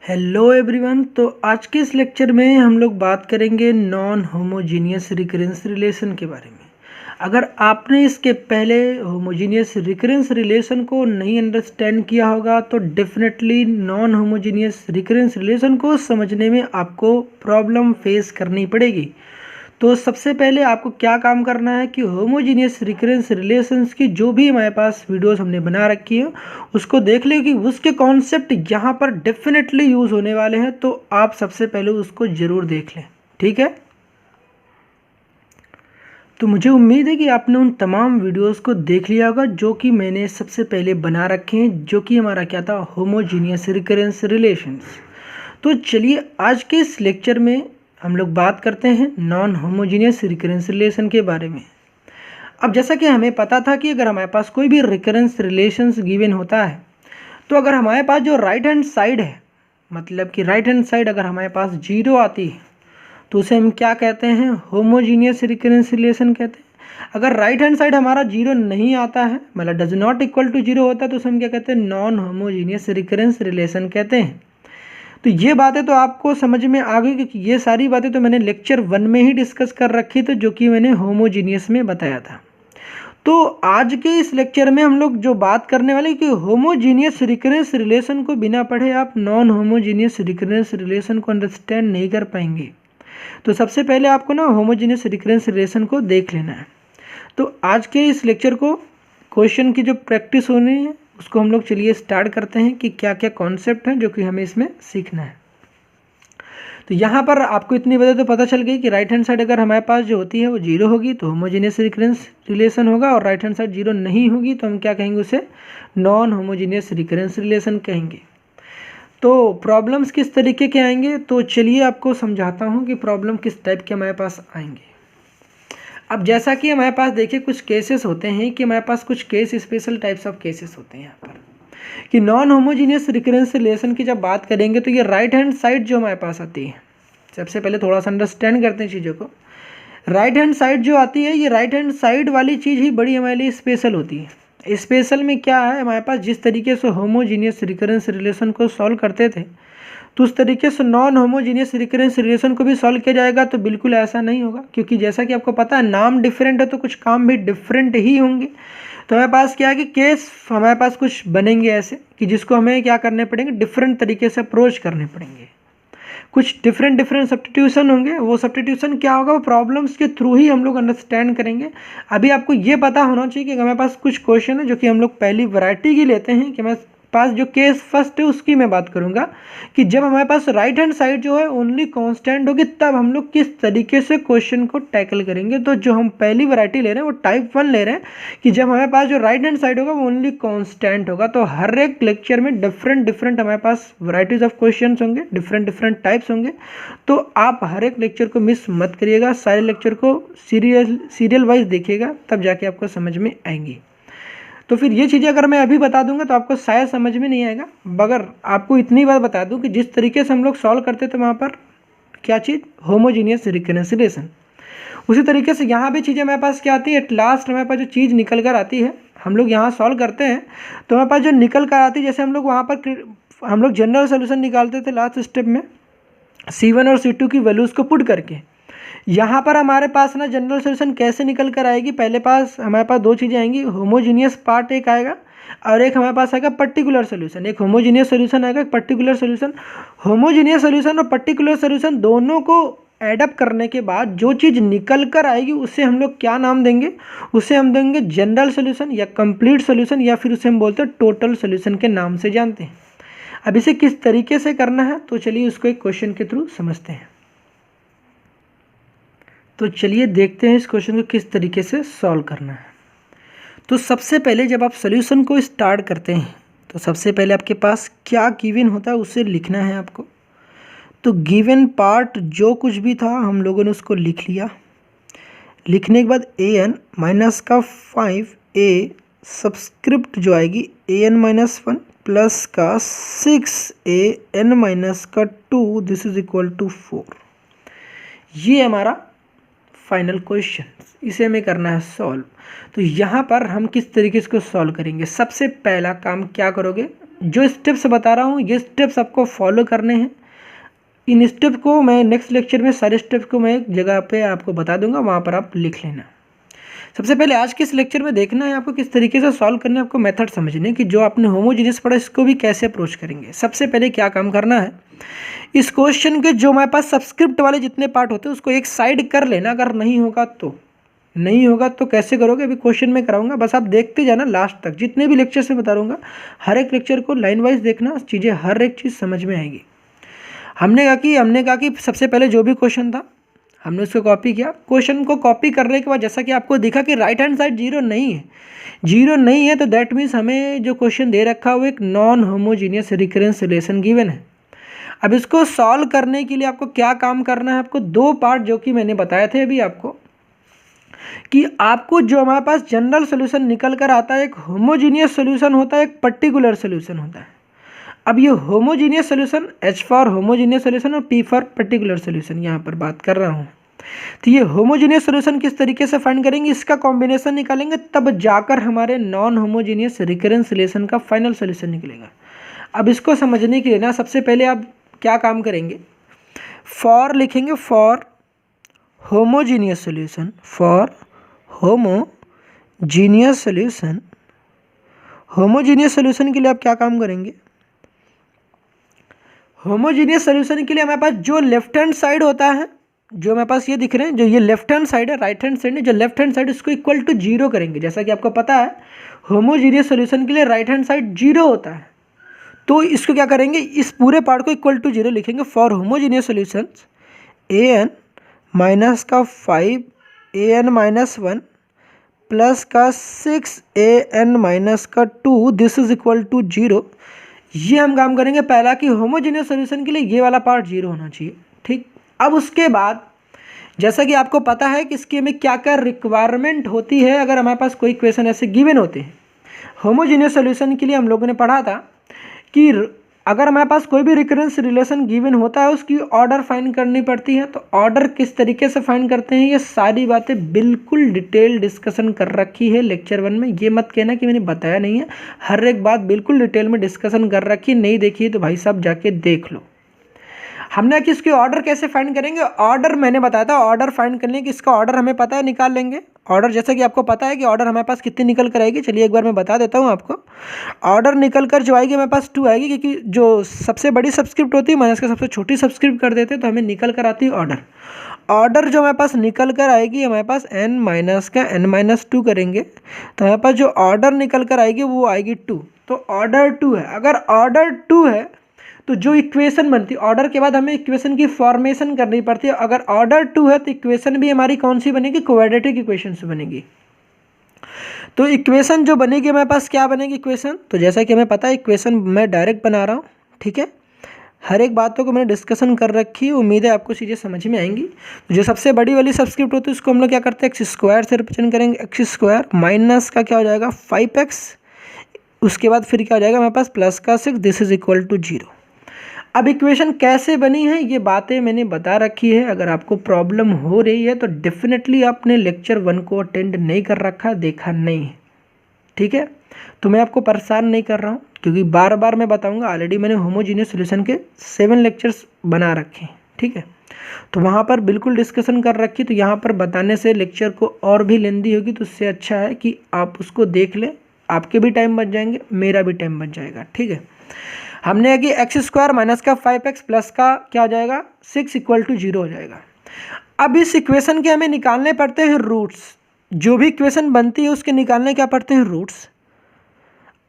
Hello everyone. तो आज के इस लेक्चर में हम लोग बात करेंगे नॉन होमोजीनियस रिकरेंस रिलेशन के बारे में। अगर आपने इसके पहले होमोजीनियस रिकरेंस रिलेशन को नहीं अंडरस्टैंड किया होगा तो definitely non homogeneous recurrence relation को समझने में आपको प्रॉब्लम फेस करनी पड़ेगी। तो सबसे पहले आपको क्या काम करना है कि होमोजीनियस रिकरेंस रिलेशंस की जो भी हमारे पास वीडियोस हमने बना रखी है उसको देख ले कि उसके कॉन्सेप्ट यहाँ पर डेफिनेटली यूज़ होने वाले हैं, तो आप सबसे पहले उसको ज़रूर देख लें। ठीक है, तो मुझे उम्मीद है कि आपने उन तमाम वीडियोस को देख लिया होगा जो कि मैंने सबसे पहले बना रखे हैं, जो कि हमारा क्या था, होमोजीनियस रिकरेंस रिलेशंस। तो चलिए आज के इस लेक्चर में हम लोग बात करते हैं नॉन होमोजीनियस रिकरेंस रिलेशन के बारे में। अब जैसा कि हमें पता था कि अगर हमारे पास कोई भी रिकरेंस रिलेशंस गिवन होता है तो अगर हमारे पास जो राइट हैंड साइड है, मतलब कि राइट हैंड साइड अगर हमारे पास जीरो आती है तो उसे हम क्या कहते हैं, होमोजीनियस रिकरेंस रिलेशन कहते हैं। अगर राइट हैंड साइड हमारा जीरो नहीं आता है, मतलब does not equal to zero होता है, तो उसे हम क्या कहते हैं, नॉन होमोजीनियस रिकरेंस रिलेशन कहते हैं। तो ये बातें तो आपको समझ में आ गई, क्योंकि ये सारी बातें तो मैंने लेक्चर 1 में ही डिस्कस कर रखी थी, जो कि मैंने होमोजीनियस में बताया था। तो आज के इस लेक्चर में हम लोग जो बात करने वाले कि होमोजीनियस रिकरेंस रिलेशन को बिना पढ़े आप नॉन होमोजीनियस रिकरेंस रिलेशन को अंडरस्टैंड नहीं कर पाएंगे। तो सबसे पहले आपको ना होमोजीनियस रिकरेंस रिलेशन को देख लेना है। तो आज के इस लेक्चर को क्वेश्चन की जो प्रैक्टिस होनी है उसको हम लोग चलिए स्टार्ट करते हैं कि क्या क्या कॉन्सेप्ट हैं जो कि हमें इसमें सीखना है। तो यहाँ पर आपको इतनी वजह तो पता चल गई कि राइट हैंड साइड अगर हमारे पास जो होती है वो जीरो होगी तो होमोजीनियस रिकरेंस रिलेशन होगा, और राइट हैंड साइड जीरो नहीं होगी तो हम क्या कहेंगे, उसे नॉन होमोजीनियस रिकरेंस रिलेशन कहेंगे। तो प्रॉब्लम्स किस तरीके के आएंगे, तो चलिए आपको समझाता हूँ कि प्रॉब्लम किस टाइप के हमारे पास आएंगे। अब जैसा कि हमारे पास देखिए कुछ केसेस होते हैं कि हमारे पास कुछ case special types of cases होते हैं यहाँ पर कि नॉन होमोजीनियस रिकरेंस रिलेशन की जब बात करेंगे तो ये राइट हैंड साइड जो हमारे पास आती है, सबसे पहले थोड़ा सा अंडरस्टैंड करते हैं चीज़ों को। राइट हैंड साइड जो आती है, ये राइट हैंड साइड वाली चीज़ ही बड़ी हमारे लिए स्पेशल होती है। स्पेशल में क्या है, हमारे पास जिस तरीके से होमोजीनियस रिकरेंस रिलेशन को सॉल्व करते थे तो उस तरीके से नॉन होमोजीनियस रिकरेंस रिलेशन को भी सॉल्व किया जाएगा, तो बिल्कुल ऐसा नहीं होगा, क्योंकि जैसा कि आपको पता है नाम डिफरेंट है तो कुछ काम भी डिफरेंट ही होंगे। तो हमारे पास क्या है कि केस हमारे पास कुछ बनेंगे ऐसे कि जिसको हमें क्या करने पड़ेंगे, डिफरेंट तरीके से अप्रोच करने पड़ेंगे। कुछ डिफरेंट सब्स्टिट्यूशन होंगे, वो सब्स्टिट्यूशन क्या होगा वो प्रॉब्लम्स के थ्रू ही हम लोग अंडरस्टैंड करेंगे। अभी आपको ये पता होना चाहिए कि हमारे पास कुछ क्वेश्चन है जो कि हम लोग पहली वैरायटी की लेते हैं कि हमारे पास जो केस फर्स्ट है उसकी मैं बात करूंगा कि जब हमारे पास राइट हैंड साइड जो है ओनली कांस्टेंट होगी तब हम लोग किस तरीके से क्वेश्चन को टैकल करेंगे। तो जो हम पहली वैरायटी ले रहे हैं वो टाइप 1 ले रहे हैं कि जब हमारे पास जो राइट हैंड साइड होगा वो ओनली कांस्टेंट होगा। तो हर एक लेक्चर में डिफरेंट हमारे पास वैरायटीज ऑफ क्वेश्चन होंगे, डिफरेंट टाइप्स होंगे। तो आप हर एक लेक्चर को मिस मत करिएगा, सारे लेक्चर को सीरियल वाइज देखिएगा, तब जाके आपको समझ में आएंगी। तो फिर ये चीज़ें अगर मैं अभी बता दूंगा तो आपको शायद समझ में नहीं आएगा, मगर आपको इतनी बात बता दूं कि जिस तरीके से हम लोग सॉल्व करते थे वहाँ पर क्या चीज़, होमोजीनियस रिकरेंस रिलेशन, उसी तरीके से यहाँ भी चीज़ें हमारे पास क्या आती है, एट लास्ट हमारे पास जो चीज़ निकल कर आती है, हम लोग यहाँ सॉल्व करते हैं तो हमारे पास जो निकल कर आती है, जैसे हम लोग वहाँ पर हम लोग जनरल सोल्यूशन निकालते थे लास्ट स्टेप में C1 और C2 की वैल्यूज़ को पुट करके। यहाँ पर हमारे पास ना जनरल सोल्यूशन कैसे निकल कर आएगी, पहले पास हमारे पास दो चीज़ें आएंगी, होमोजीनियस पार्ट एक आएगा और एक हमारे पास आएगा पर्टिकुलर सोल्यूशन। एक होमोजीनियस सोल्यूशन आएगा, एक पर्टिकुलर सोल्यूशन। होमोजीनियस सोल्यूशन और पर्टिकुलर सोल्यूशन दोनों को एडअप करने के बाद जो चीज़ निकल कर आएगी उसे हम लोग क्या नाम देंगे, उसे हम देंगे जनरल सोल्यूशन या कंप्लीट सोल्यूशन, या फिर उसे हम बोलते हैं टोटल सोल्यूशन के नाम से जानते हैं। अब इसे किस तरीके से करना है तो चलिए उसको एक क्वेश्चन के थ्रू समझते हैं। तो चलिए देखते हैं इस क्वेश्चन को किस तरीके से सॉल्व करना है। तो सबसे पहले जब आप सॉल्यूशन को स्टार्ट करते हैं तो सबसे पहले आपके पास क्या गिवन होता है उसे लिखना है आपको। तो गिवन पार्ट जो कुछ भी था हम लोगों ने उसको लिख लिया। लिखने के बाद an माइनस का 5a सब्सक्रिप्ट जो आएगी an-1 प्लस का 6a n-2 this is equal to 4। ये हमारा फाइनल क्वेश्चन, इसे हमें करना है सॉल्व। तो यहाँ पर हम किस तरीके से इसको सॉल्व करेंगे, सबसे पहला काम क्या करोगे, जो स्टेप्स बता रहा हूँ ये स्टेप्स आपको फॉलो करने हैं। इन स्टेप को मैं नेक्स्ट लेक्चर में सारे स्टेप्स को मैं एक जगह पे आपको बता दूंगा, वहाँ पर आप लिख लेना। सबसे पहले आज के इस लेक्चर में देखना है आपको किस तरीके से सॉल्व करना है, आपको मेथड समझने कि जो आपने होमोजीनियस पढ़ा इसको भी कैसे अप्रोच करेंगे। सबसे पहले क्या काम करना है, इस क्वेश्चन के जो हमारे पास सब्सक्रिप्ट वाले जितने पार्ट होते हैं उसको एक साइड कर लेना। अगर नहीं होगा तो कैसे करोगे, अभी क्वेश्चन में कराऊंगा, बस आप देखते जाना लास्ट तक। जितने भी लेक्चर से बता दूंगा हर एक लेक्चर को लाइन वाइज देखना, चीज़ें हर एक चीज़ समझ में आएगी। हमने कहा कि सबसे पहले जो भी क्वेश्चन था हमने उसको कॉपी किया। क्वेश्चन को कॉपी करने के बाद जैसा कि आपको दिखा कि राइट हैंड साइड जीरो नहीं है तो दैट मीन्स हमें जो क्वेश्चन दे रखा है वो एक non homogeneous recurrence relation given है। अब इसको सॉल्व करने के लिए आपको क्या काम करना है, आपको दो पार्ट जो कि मैंने बताए थे अभी आपको, कि आपको जो हमारे पास जनरल सोल्यूशन निकल कर आता है, एक होमोजीनियस सोल्यूशन होता है, एक पर्टिकुलर सोल्यूशन होता है। अब ये homogeneous solution, H for homogeneous solution और P फॉर पर्टिकुलर सोल्यूशन यहाँ पर बात कर रहा हूँ। तो ये होमोजीनियस सोल्यूशन किस तरीके से फाइंड करेंगे, इसका कॉम्बिनेशन निकालेंगे, तब जाकर हमारे नॉन होमोजीनियस रिकरेंस रिलेशन का फाइनल सोल्यूशन निकलेगा। अब इसको समझने के लिए ना सबसे पहले आप क्या काम करेंगे, फॉर लिखेंगे, for homogeneous solution, for homogeneous solution. Homogeneous solution के लिए आप क्या काम करेंगे, होमोजीनियस सोल्यूशन के लिए हमारे पास जो लेफ्ट हैंड साइड होता है, जो हमारे पास ये दिख रहे हैं, जो ये लेफ्ट हैंड साइड है, राइट हैंड साइड है, जो लेफ्ट हैंड साइड इसको इक्वल टू जीरो करेंगे। जैसा कि आपको पता है होमोजीनियस सोल्यूशन के लिए राइट हैंड साइड जीरो होता है, तो इसको क्या करेंगे, इस पूरे पार्ट को इक्वल टू जीरो लिखेंगे। For homogeneous solution an minus का 5 an माइनस 1 प्लस का 6 an माइनस का 2 this is equal to zero. ये हम काम करेंगे पहला कि होमोजीनियस सोल्यूशन के लिए ये वाला पार्ट जीरो होना चाहिए, ठीक। अब उसके बाद जैसा कि आपको पता है कि इसके में क्या क्या रिक्वायरमेंट होती है, अगर हमारे पास कोई इक्वेशन ऐसे गिवन होते हैं। होमोजीनियस सोल्यूशन के लिए हम लोगों ने पढ़ा था कि अगर हमारे पास कोई भी रिकरेंस रिलेशन गिवन होता है उसकी ऑर्डर फाइंड करनी पड़ती है। तो ऑर्डर किस तरीके से फाइंड करते हैं, ये सारी बातें बिल्कुल डिटेल डिस्कशन कर रखी है लेक्चर 1 में। ये मत कहना कि मैंने बताया नहीं है, हर एक बात बिल्कुल डिटेल में डिस्कशन कर रखी है। नहीं देखी तो भाई साहब जाके देख लो। हमने कि इसके ऑर्डर कैसे फाइंड करेंगे, ऑर्डर मैंने बताया था, ऑर्डर फाइंड करने की इसका ऑर्डर हमें पता है, निकाल लेंगे ऑर्डर। जैसा कि आपको पता है कि ऑर्डर हमारे पास कितनी निकल कर आएगी, चलिए एक बार मैं बता देता हूँ आपको। ऑर्डर निकल कर जो आएगी हमारे पास 2 आएगी, क्योंकि जो सबसे बड़ी सब्सक्रिप्ट होती है माइनस का सबसे छोटी सब्सक्रिप्ट कर देते हैं, तो हमें निकल कर आती है ऑर्डर। ऑर्डर जो हमारे पास निकल कर आएगी हमारे पास n माइनस का n-2 करेंगे, तो हमारे पास जो ऑर्डर निकल कर आएगी वो आएगी 2। तो ऑर्डर 2 है। अगर ऑर्डर 2 है तो जो इक्वेशन बनती है, ऑर्डर के बाद हमें इक्वेशन की फॉर्मेशन करनी पड़ती है। अगर ऑर्डर 2 है तो इक्वेशन भी हमारी कौन सी बनेगी, क्वाड्रेटिक इक्वेशन से बनेगी। तो इक्वेशन जो बनेगी हमारे पास क्या बनेगी इक्वेशन, तो जैसा कि हमें पता है इक्वेशन मैं डायरेक्ट बना रहा हूँ, ठीक है। हर एक बातों को मैंने डिस्कशन कर रखी है, उम्मीद है आपको चीज़ें समझ में आएंगी। जो सबसे बड़ी वाली सब्सक्रिप्ट होती है उसको हम लोग क्या करते हैं, एक्स स्क्वायर से रिप्रेजेंट करेंगे। एक्स स्क्वायर माइनस का क्या हो जाएगा 5x, उसके बाद फिर क्या हो जाएगा हमारे पास प्लस का 6, दिस इज इक्वल टू 0। अब इक्वेशन कैसे बनी है ये बातें मैंने बता रखी है। अगर आपको प्रॉब्लम हो रही है तो डेफिनेटली आपने लेक्चर 1 को अटेंड नहीं कर रखा, देखा नहीं है, ठीक है। तो मैं आपको परेशान नहीं कर रहा हूँ, क्योंकि बार बार मैं बताऊंगा। ऑलरेडी मैंने होमोजीनियस सोल्यूशन के 7 लेक्चर्स बना रखे हैं, ठीक है। तो वहाँ पर बिल्कुल डिस्कशन कर रखी, तो यहाँ पर बताने से लेक्चर को और भी लेंदी होगी। तो उससे अच्छा है कि आप उसको देख लें, आपके भी टाइम बच जाएंगे, मेरा भी टाइम बच जाएगा, ठीक है। हमने कि एक्स स्क्वायर माइनस का 5x प्लस का क्या हो जाएगा 6 इक्वल टू 0 हो जाएगा। अब इस इक्वेशन के हमें निकालने पड़ते हैं रूट्स। जो भी इक्वेशन बनती है उसके निकालने क्या पड़ते हैं, रूट्स।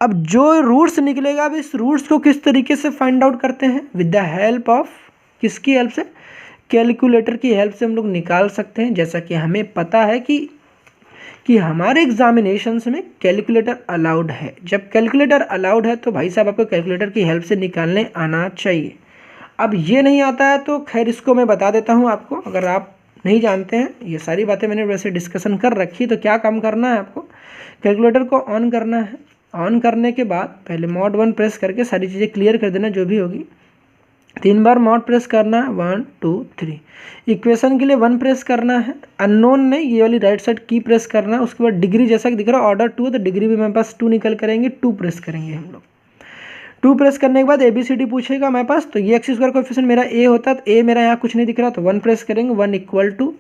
अब जो रूट्स निकलेगा, अब इस रूट्स को किस तरीके से फाइंड आउट करते हैं, विद द हेल्प ऑफ किसकी हेल्प से, कैलकुलेटर की हेल्प से हम लोग निकाल सकते हैं। जैसा कि हमें पता है कि हमारे एग्जामिनेशंस में कैलकुलेटर अलाउड है। जब कैलकुलेटर अलाउड है तो भाई साहब आपको कैलकुलेटर की हेल्प से निकालने आना चाहिए। अब ये नहीं आता है तो खैर इसको मैं बता देता हूँ आपको, अगर आप नहीं जानते हैं। ये सारी बातें मैंने वैसे डिस्कशन कर रखी। तो क्या काम करना है आपको, कैलकुलेटर को ऑन करना है। ऑन करने के बाद पहले mod 1 प्रेस करके सारी चीज़ें क्लियर कर देना, जो भी होगी। 3 बार mod प्रेस करना है, 1 2 3। इक्वेशन के लिए 1 प्रेस करना है, अननोन ने ये वाली राइट साइड की प्रेस करना है। उसके बाद डिग्री जैसा कि दिख रहा है ऑर्डर 2 है तो डिग्री भी मेरे पास 2 निकल करेंगे, 2 प्रेस करेंगे हम लोग। 2 प्रेस करने के बाद ABCD पूछेगा हमारे पास, तो ये x² कोएफिशिएंट मेरा a होता, तो a मेरा यहाँ कुछ नहीं दिख रहा, तो 1 प्रेस करेंगे, 1 इक्वल टू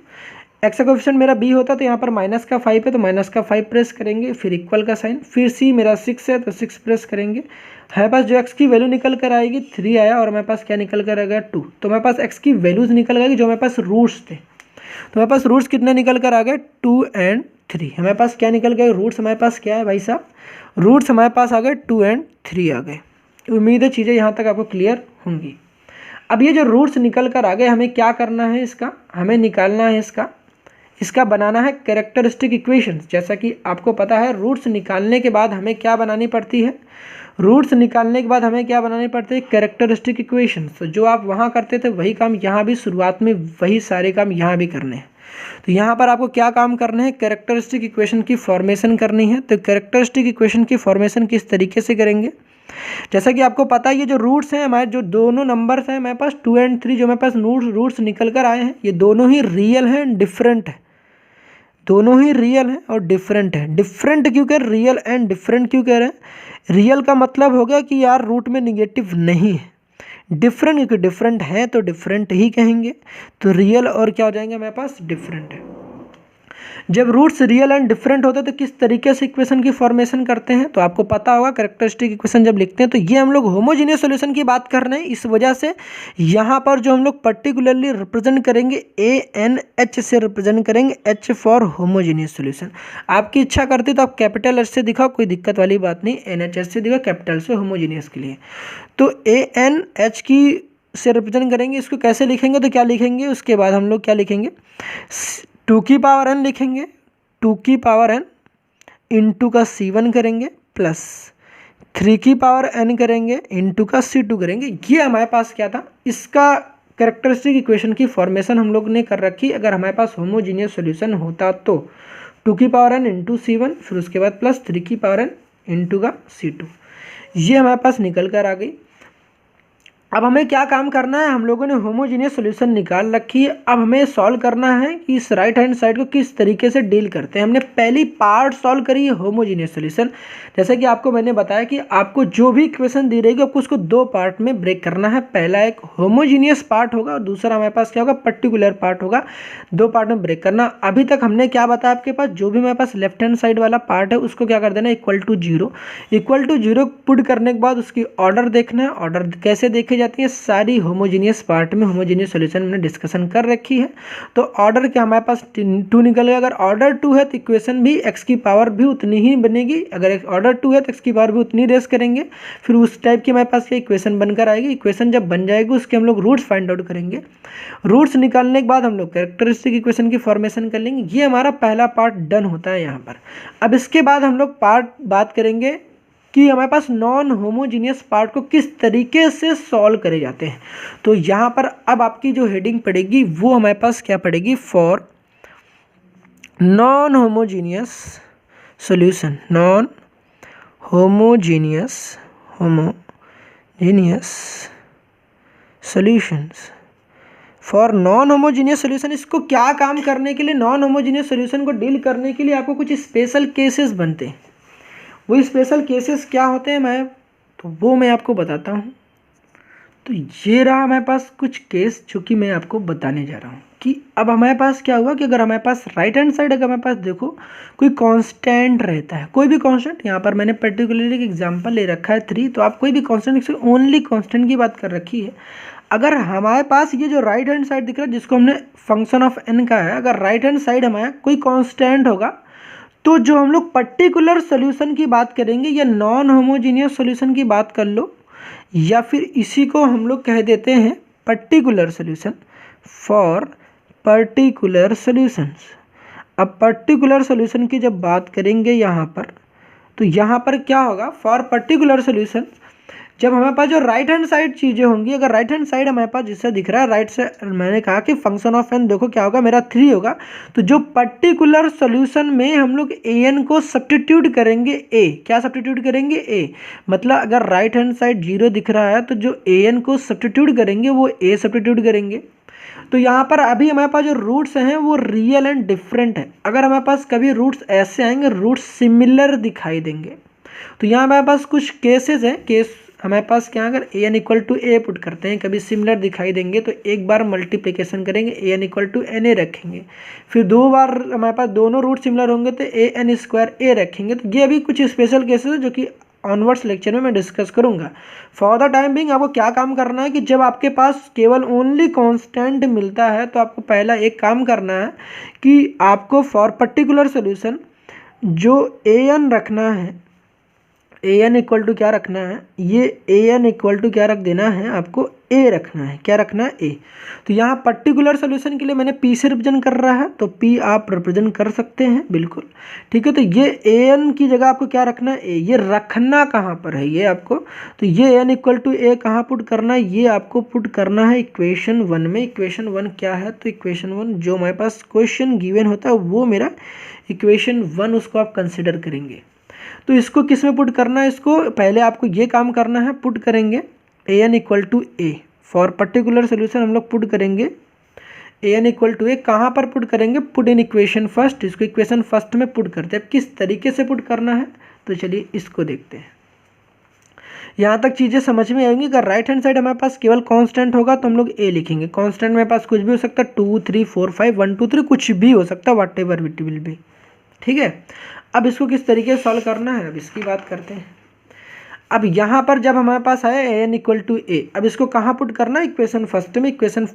x का कोएफिशिएंट मेरा b होता, तो यहाँ पर माइनस का 5 है, तो माइनस का 5 प्रेस करेंगे, फिर इक्वल का साइन, फिर c मेरा 6 है, तो 6 प्रेस करेंगे। हमारे पास जो x की वैल्यू निकल कर आएगी 3 आया, और हमारे पास क्या निकल कर आएगा 2, तो हमारे पास x की वैल्यूज निकल आएगी जो हमारे पास रूट्स थे। तो हमारे पास रूट्स कितने निकल कर आ गए 2 और 3। हमारे पास क्या निकल गए रूट्स, हमारे पास क्या है भाई साहब, रूट्स हमारे पास आ गए 2 और 3 आ गए। उम्मीद है चीज़ें यहाँ तक आपको क्लियर होंगी। अब ये जो रूट्स निकल कर आ गए, हमें क्या करना है, इसका हमें निकालना है, इसका बनाना है कैरेक्टरिस्टिक इक्वेशंस। जैसा कि आपको पता है रूट्स निकालने के बाद हमें क्या बनानी पड़ती है, रूट्स निकालने के बाद हमें क्या बनानी पड़ती है, कैरेक्टरिस्टिक इक्वेशंस। तो जो आप वहाँ करते थे वही काम यहाँ भी शुरुआत में वही सारे काम यहाँ भी करने हैं। तो यहाँ पर आपको क्या काम करने हैं, कैरेक्टरिस्टिक इक्वेशन की फॉर्मेशन करनी है। तो कैरेक्टरिस्टिक इक्वेशन की फॉर्मेशन किस तरीके से करेंगे, जैसा कि आपको पता है ये जो रूट्स हैं हमारे, जो दोनों नंबर्स हैं हमारे पास 2 और 3, जो हमारे पास रूट्स निकल कर आए हैं, ये दोनों ही रियल हैं, डिफरेंट है, दोनों ही रियल हैं और डिफरेंट है। डिफरेंट क्यों कह रहे, रियल एंड डिफरेंट क्यों कह रहे हैं, रियल का मतलब हो गया कि यार रूट में निगेटिव नहीं है, डिफरेंट क्योंकि डिफरेंट है तो डिफरेंट ही कहेंगे, तो रियल और क्या हो जाएंगे हमारे पास, डिफरेंट है। जब रूट्स रियल एंड डिफरेंट होते हैं तो किस तरीके से इक्वेशन की फॉर्मेशन करते हैं, तो आपको पता होगा कैरेक्टरिस्टिक इक्वेशन जब लिखते हैं तो ये हम लोग होमोजीनियस सॉल्यूशन की बात कर रहे हैं। इस वजह से यहाँ पर जो हम लोग पर्टिकुलरली रिप्रेजेंट करेंगे ANH से रिप्रेजेंट करेंगे, H फॉर होमोजीनियस सॉल्यूशन। आपकी इच्छा करती तो आप कैपिटल H से दिखाओ, कोई दिक्कत वाली बात नहीं, NHH से दिखाओ कैपिटल से होमोजीनियस के लिए। तो ANH की से रिप्रेजेंट करेंगे, इसको कैसे लिखेंगे, तो क्या लिखेंगे, उसके बाद हम लोग क्या लिखेंगे, 2 की पावर n लिखेंगे, 2 की पावर n इंटू का C1 करेंगे, प्लस 3 की पावर n करेंगे इंटू का C2 करेंगे। ये हमारे पास क्या था, इसका कैरेक्टरिस्टिक इक्वेशन की फॉर्मेशन हम लोग ने कर रखी। अगर हमारे पास होमोजीनियस सॉल्यूशन होता तो 2 की पावर n इंटू C1, फिर उसके बाद प्लस 3 की पावर n इंटू का C2, ये हमारे पास निकल कर आ गई। अब हमें क्या काम करना है, हम लोगों ने होमोजीनियस सॉल्यूशन निकाल रखी है, अब हमें सॉल्व करना है कि इस राइट हैंड साइड को किस तरीके से डील करते हैं। हमने पहली पार्ट सॉल्व करी है होमोजीनियस सॉल्यूशन। जैसे कि आपको मैंने बताया कि आपको जो भी इक्वेशन दी रहेगी आपको उसको 2 पार्ट में ब्रेक करना है। पहला एक होमोजीनियस पार्ट होगा और दूसरा हमारे पास क्या होगा, पर्टिकुलर पार्ट होगा। 2 पार्ट में ब्रेक करना। अभी तक हमने क्या बताया आपके पास, जो भी हमारे पास लेफ्ट हैंड साइड वाला पार्ट है उसको क्या कर देना, इक्वल टू 0 पुट करने के बाद उसकी ऑर्डर देखना है। ऑर्डर कैसे देखे जाती है, सारी होमोजीनियस पार्ट में होमोजीनियस सॉल्यूशन हमने डिस्कशन कर रखी है। तो ऑर्डर क्या हमारे पास 2 निकल गया। अगर ऑर्डर 2 है तो इक्वेशन भी x की पावर भी उतनी ही बनेगी। अगर ऑर्डर 2 है तो x की पावर भी उतनी रेस करेंगे, फिर उस टाइप की हमारे पास क्या इक्वेशन बनकर आएगी। इक्वेशन जब बन जाएगी उसके हम लोग रूट्स फाइंड आउट करेंगे। रूट्स निकालने के बाद हम लोग कैरेक्टरिस्टिक इक्वेशन की फॉर्मेशन कर लेंगे। ये हमारा पहला पार्ट डन होता है यहाँ पर। अब इसके बाद हम लोग बात करेंगे कि हमारे पास नॉन होमोजीनियस पार्ट को किस तरीके से सॉल्व करे जाते हैं। तो यहाँ पर अब आपकी जो हेडिंग पड़ेगी वो हमारे पास क्या पड़ेगी, for non homogeneous solution, non homogeneous solutions, for non homogeneous solution. इसको क्या काम करने के लिए, नॉन होमोजीनियस सॉल्यूशन को डील करने के लिए आपको कुछ स्पेशल केसेस बनते हैं। वो स्पेशल केसेस क्या होते हैं वो मैं आपको बताता हूँ। तो ये रहा हमारे पास कुछ केस जो कि मैं आपको बताने जा रहा हूँ कि अब हमारे पास क्या हुआ कि अगर हमारे पास राइट हैंड साइड, अगर हमारे पास देखो कोई कांस्टेंट रहता है, कोई भी कांस्टेंट, यहाँ पर मैंने पर्टिकुलरली एक एग्जांपल ले रखा है 3, तो आप कोई भी कांस्टेंट, ओनली कांस्टेंट की बात कर रखी है। अगर हमारे पास ये जो राइट हैंड साइड दिख रहा है जिसको हमने फंक्शन ऑफ n का है, अगर राइट हैंड साइड हमारा कोई कांस्टेंट होगा तो जो हम लोग पर्टिकुलर सॉल्यूशन की बात करेंगे या नॉन होमोजीनियस सॉल्यूशन की बात कर लो, या फिर इसी को हम लोग कह देते हैं particular solution, for particular solutions. अब पर्टिकुलर सॉल्यूशन की जब बात करेंगे यहाँ पर, तो यहाँ पर क्या होगा, फॉर पर्टिकुलर सॉल्यूशन जब हमारे पास जो राइट हैंड साइड चीज़ें होंगी, अगर राइट हैंड साइड हमारे पास जिससे दिख रहा है राइट से, मैंने कहा कि फंक्शन ऑफ n देखो क्या होगा, मेरा 3 होगा। तो जो पर्टिकुलर सॉल्यूशन में हम लोग an को सब्स्टिट्यूट करेंगे a, क्या सब्स्टिट्यूट करेंगे a, मतलब अगर राइट हैंड साइड 0 दिख रहा है तो जो an को सब्स्टिट्यूट करेंगे वो a सब्स्टिट्यूट करेंगे। तो यहाँ पर अभी हमारे पास जो रूट्स हैं वो रियल एंड डिफरेंट है। अगर हमारे पास कभी रूट्स ऐसे आएंगे, रूट्स सिमिलर दिखाई देंगे, तो यहाँ हमारे पास कुछ केसेस हैं, केस हमारे पास क्या, अगर A N equal to A put करते हैं, कभी सिमिलर दिखाई देंगे तो एक बार मल्टीप्लिकेशन करेंगे, A N equal to N A रखेंगे, फिर 2 बार हमारे पास दोनों रूट सिमिलर होंगे तो ए एन स्क्वायर ए रखेंगे। तो ये अभी कुछ स्पेशल केसेस है जो कि ऑनवर्ड्स लेक्चर में मैं डिस्कस करूंगा। फॉर द टाइम बिंग आपको क्या काम करना है कि जब आपके पास केवल ओनली कांस्टेंट मिलता है तो आपको पहला एक काम करना है कि आपको फॉर पर्टिकुलर सोल्यूशन जो ए एन रखना है, ए एन इक्वल टू क्या रखना है, ये ए एन इक्वल टू क्या रख देना है, आपको ए रखना है। क्या रखना है, ए। तो यहाँ पर्टिकुलर सोल्यूशन के लिए मैंने पी से रिप्रेजेंट कर रहा है, तो पी आप रिप्रेजेंट कर सकते हैं बिल्कुल, ठीक है। तो ये ए एन की जगह आपको क्या रखना है, ए। ये रखना कहाँ पर है, ये आपको, तो ये एन इक्वल टू ए कहाँ पुट करना है, ये आपको पुट करना है इक्वेशन 1 में। इक्वेशन 1 क्या है, तो इक्वेशन 1 जो हमारे पास क्वेश्चन गिवन होता है वो मेरा इक्वेशन 1, उसको आप कंसिडर करेंगे। तो इसको किस में पुट करना है, इसको पहले आपको ये काम करना है, पुट करेंगे A N equal to A. For particular solution हम लोग पुट करेंगे A N equal to A. कहाँ पर पुट करेंगे, पुट इन इक्वेशन फर्स्ट। इसको इक्वेशन फर्स्ट में पुट करते हैं। अब किस तरीके से पुट करना है, तो चलिए इसको देखते हैं। यहाँ तक चीज़ें समझ में आएंगी। अगर राइट हैंड साइड हमारे पास केवल कांस्टेंट होगा तो हम लोग ए लिखेंगे। कांस्टेंट मेरे पास कुछ भी हो सकता है, 2 3 4 5 1 2 3 कुछ भी हो सकता है, what ever it will be, ठीक है। अब इसको किस तरीके से सॉल्व करना है, अब इसकी बात करते हैं। अब यहाँ पर जब हमारे पास आया ए एन इक्वल टू ए, अब इसको कहाँ पुट करना है, इक्वेशन फर्स्ट में। इक्वेशन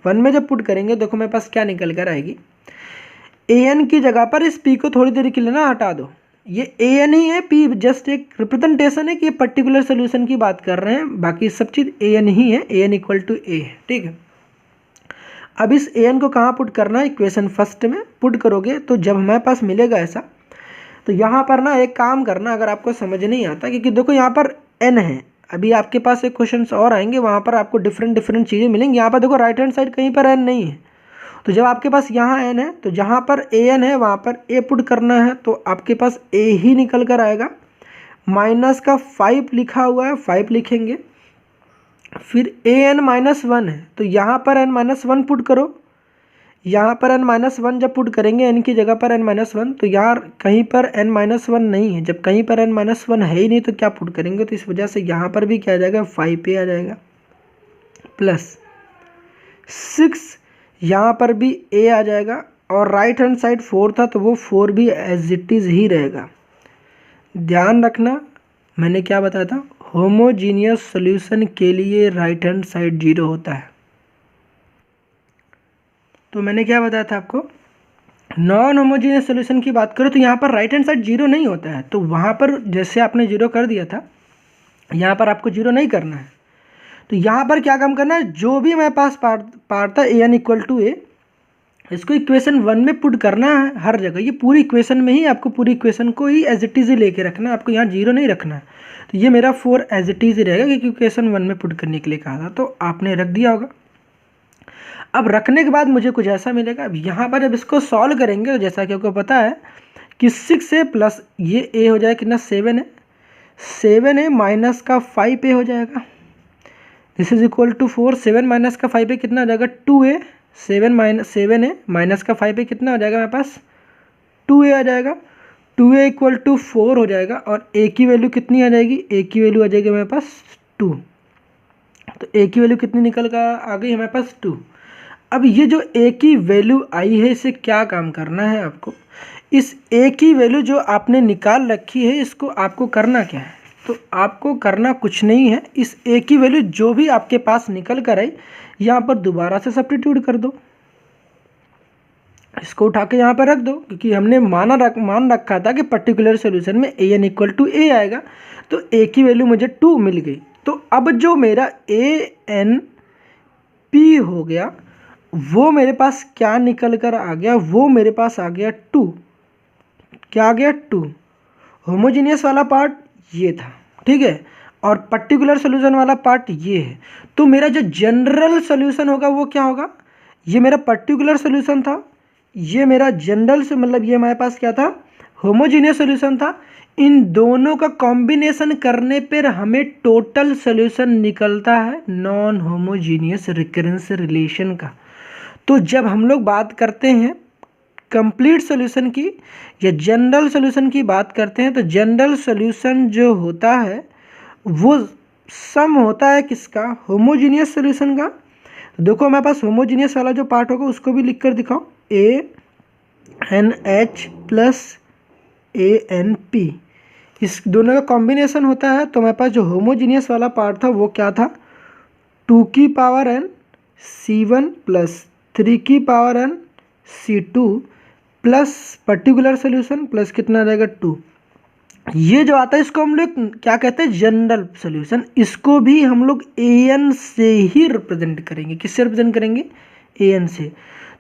1 में जब पुट करेंगे, देखो मेरे पास क्या निकल कर आएगी, ए एन की जगह पर इस पी को थोड़ी देर के लिए ना हटा दो, ये ए एन ही है, पी जस्ट एक रिप्रेजेंटेशन है कि ये पर्टिकुलर सोल्यूशन की बात कर रहे हैं, बाकी सब चीज़ ए एन ही है, ए एन इक्वल टू ए है, ठीक है। अब इस ए एन को कहाँ पुट करना है, इक्वेशन फर्स्ट में पुट करोगे तो जब हमारे पास मिलेगा ऐसा, तो यहाँ पर ना एक काम करना, अगर आपको समझ नहीं आता, क्योंकि देखो यहाँ पर n है, अभी आपके पास एक क्वेश्चन और आएंगे वहाँ पर आपको डिफरेंट चीज़ें मिलेंगी। यहाँ पर देखो राइट हैंड साइड कहीं पर n नहीं है, तो जब आपके पास यहाँ n है तो जहाँ पर a n है वहाँ पर a पुट करना है, तो आपके पास a ही निकल कर आएगा। माइनस का 5 लिखा हुआ है, 5 लिखेंगे। फिर a n माइनस 1 है, तो यहाँ पर n माइनस 1 पुट करो। यहाँ पर n माइनस 1 जब पुट करेंगे, n की जगह पर n माइनस 1, तो यार कहीं पर n माइनस 1 नहीं है। जब कहीं पर n माइनस 1 है ही नहीं तो क्या पुट करेंगे, तो इस वजह से यहाँ पर भी क्या आ जाएगा, 5 पे आ जाएगा, प्लस 6 यहाँ पर भी a आ जाएगा, और राइट हैंड साइड 4 था तो वो 4 भी एज इट इज़ ही रहेगा। ध्यान रखना मैंने क्या बताया था, होमोजीनियस सोल्यूशन के लिए राइट हैंड साइड 0 होता है। तो मैंने क्या बताया था आपको, नॉन होमोजीनियस सोल्यूशन की बात करो तो यहाँ पर राइट हैंड साइड 0 नहीं होता है, तो वहाँ पर जैसे आपने 0 कर दिया था, यहाँ पर आपको 0 नहीं करना है। तो यहाँ पर क्या काम करना है, जो भी हमारे पास पार्ट था ए एन इक्वल टू ए, इसको इक्वेशन 1 में पुट करना है हर जगह। ये पूरी इक्वेशन में ही आपको पूरी इक्वेशन को ही एज इट इज़ ही लेके रखना है, आपको यहाँ 0 नहीं रखना है। तो ये मेरा 4 एज इट इज़ ही रहेगा, क्योंकि इक्वेशन 1 में पुट करने के लिए कहा था, तो आपने रख दिया होगा। अब रखने के बाद मुझे कुछ ऐसा मिलेगा। अब यहाँ पर जब इसको सॉल्व करेंगे तो जैसा कि आपको पता है कि 6 है प्लस ये ए हो जाएगा कितना, 7 है, 7 है माइनस का 5 ए हो जाएगा, this is equal to 4। 7 minus का 5 ए कितना हो जाएगा, 2 ए। 7 है माइनस का 5 ए कितना हो जाएगा, मेरे पास 2 ए आ जाएगा। 2 ए इक्वल टू 4 हो जाएगा, और ए की वैल्यू कितनी आ जाएगी, ए की वैल्यू आ जाएगी मेरे पास 2। तो ए की वैल्यू कितनी निकल कर आ गई हमारे पास, 2। अब ये जो ए की वैल्यू आई है, इसे क्या काम करना है आपको, इस ए की वैल्यू जो आपने निकाल रखी है, इसको आपको करना क्या है, तो आपको करना कुछ नहीं है, इस ए की वैल्यू जो भी आपके पास निकल कर आई, यहाँ पर दोबारा से सब्स्टिट्यूट कर दो, इसको उठा के यहाँ पर रख दो, क्योंकि हमने मान रखा था कि पर्टिकुलर सोल्यूशन में ए एन इक्वल टू ए आएगा, तो ए की वैल्यू मुझे 2 मिल गई। तो अब जो मेरा ए एन पी हो गया, वो मेरे पास क्या निकल कर आ गया, वो मेरे पास आ गया 2। क्या आ गया, 2। होमोजीनियस वाला पार्ट ये था, ठीक है, और पर्टिकुलर सोल्यूशन वाला पार्ट ये है। तो मेरा जो जनरल सोल्यूशन होगा वो क्या होगा, ये मेरा पर्टिकुलर सोल्यूशन था, ये मेरा जनरल से मतलब ये हमारे पास क्या था, होमोजीनियस सोल्यूशन था। इन दोनों का कॉम्बिनेशन करने पर हमें टोटल सोल्यूशन निकलता है नॉन होमोजीनियस रिकरेंस रिलेशन का। तो जब हम लोग बात करते हैं कंप्लीट सॉल्यूशन की या जनरल सॉल्यूशन की बात करते हैं, तो जनरल सॉल्यूशन जो होता है वो सम होता है किसका, होमोजीनियस सॉल्यूशन का। तो देखो हमारे पास होमोजीनियस वाला जो पार्ट होगा उसको भी लिख कर दिखाओ, ANH प्लस ANP, इस दोनों का कॉम्बिनेशन होता है। तो हमारे पास जो होमोजीनियस वाला पार्ट था वो क्या था, 2 की पावर n C1 प्लस 3 की power n C2 plus particular solution plus कितना रहेगा 2। ये जो आता है इसको हम लोग क्या कहते हैं, जनरल सोल्यूशन। इसको भी हम लोग AN से ही रिप्रेजेंट करेंगे। किससे रिप्रेजेंट करेंगे, AN से।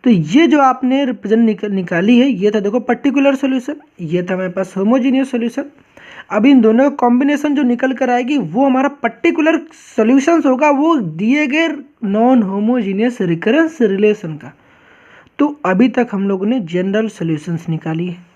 तो ये जो आपने रिप्रेजेंट निकाली है ये था देखो पर्टिकुलर सोल्यूशन, ये था हमारे पास होमोजीनियस सोल्यूशन। अब इन दोनों का कॉम्बिनेशन जो निकल कर आएगी वो हमारा पर्टिकुलर सोल्यूशंस होगा, वो दिए गए नॉन होमोजीनियस रिकरेंस रिलेशन का। तो अभी तक हम लोगों ने जनरल सोल्यूशंस निकाली है।